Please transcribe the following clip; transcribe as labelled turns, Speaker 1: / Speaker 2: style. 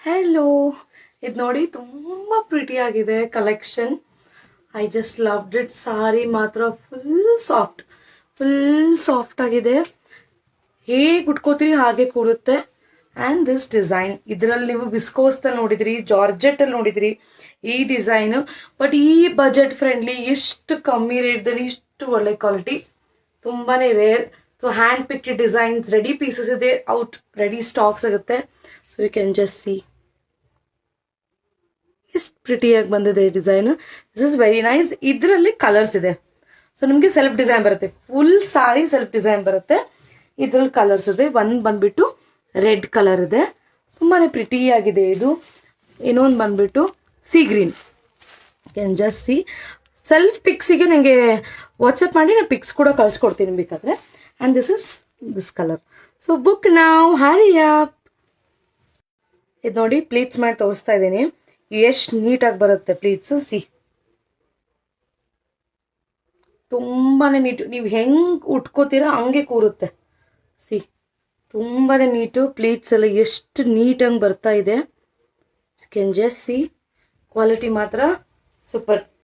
Speaker 1: Hello, ಇದು ನೋಡಿ ತುಂಬಾ ಪ್ರಿಟಿ ಆಗಿದೆ collection. I just loved it. Sari ಮಾತ್ರ ಫುಲ್ ಸಾಫ್ಟ್ ಆಗಿದೆ. ಹೇಗೆ ಉಟ್ಕೋತೀರಿ ಹಾಗೆ ಕೂರುತ್ತೆ. ಆ್ಯಂಡ್ ದಿಸ್ ಡಿಸೈನ್, ಇದರಲ್ಲಿ ನೀವು ವಿಸ್ಕೋಸ್ದಲ್ಲಿ ನೋಡಿದ್ರಿ, ಜಾರ್ಜೆಟಲ್ಲಿ ನೋಡಿದ್ರಿ ಈ ಡಿಸೈನ್. ಬಟ್ ಈ ಬಜೆಟ್ ಫ್ರೆಂಡ್ಲಿ, ಇಷ್ಟು ಕಮ್ಮಿ ರೇಟ್ದಲ್ಲಿ ಇಷ್ಟು ಒಳ್ಳೆ ಕ್ವಾಲಿಟಿ, ತುಂಬಾನೇ rare. So hand picked designs, ready pieces ಇದೆ, ಔಟ್ ರೆಡಿ ಸ್ಟಾಕ್ಸ್ ಇರುತ್ತೆ. So you can just see ಎಷ್ಟು ಪ್ರಿಟಿಯಾಗಿ ಬಂದಿದೆ design. This is very nice. ಇದರಲ್ಲಿ ಕಲರ್ಸ್ ಇದೆ. ಸೊ ನಿಮಗೆ ಸೆಲ್ಫ್ ಡಿಸೈನ್ ಬರುತ್ತೆ, ಫುಲ್ ಸಾರಿ ಸೆಲ್ಫ್ ಡಿಸೈನ್ ಬರುತ್ತೆ. ಇದ್ರಲ್ಲಿ ಕಲರ್ಸ್ ಇದೆ. ಒಂದು ಬಂದ್ಬಿಟ್ಟು ರೆಡ್ ಕಲರ್ ಇದೆ, ತುಂಬಾನೇ ಪ್ರಿಟಿ ಆಗಿದೆ ಇದು. ಇನ್ನೊಂದು ಬಂದ್ಬಿಟ್ಟು sea green. Can just see. Self ಪಿಕ್ಸಿಗೆ ನನಗೆ ವಾಟ್ಸಪ್ ಮಾಡಿ ನಾನು ಪಿಕ್ಸ್ ಕೂಡ ಕಳ್ಸಿಕೊಡ್ತೀನಿ ಬೇಕಾದ್ರೆ. And this is this colour. So book ನಾವು ಹರಿ ಅಪ್. ಇದು ನೋಡಿ ಪ್ಲೀಟ್ಸ್ ಮಾಡಿ ತೋರಿಸ್ತಾ ಇದ್ದೀನಿ, ಎಷ್ಟು ನೀಟಾಗಿ ಬರುತ್ತೆ ಪ್ಲೀಟ್ಸ್. ಸಿ, ತುಂಬಾನೇ ನೀಟ್. ನೀವು ಹೆಂಗ್ ಉಟ್ಕೋತೀರಾ ಹಂಗೆ ಕೂರುತ್ತೆ. ಸಿ, ತುಂಬಾನೇ ನೀಟು. ಪ್ಲೀಟ್ಸ್ ಎಲ್ಲ ಎಷ್ಟು ನೀಟಾಗಿ ಬರ್ತಾ ಇದೆ. Can just C. ಕ್ವಾಲಿಟಿ ಮಾತ್ರ ಸೂಪರ್.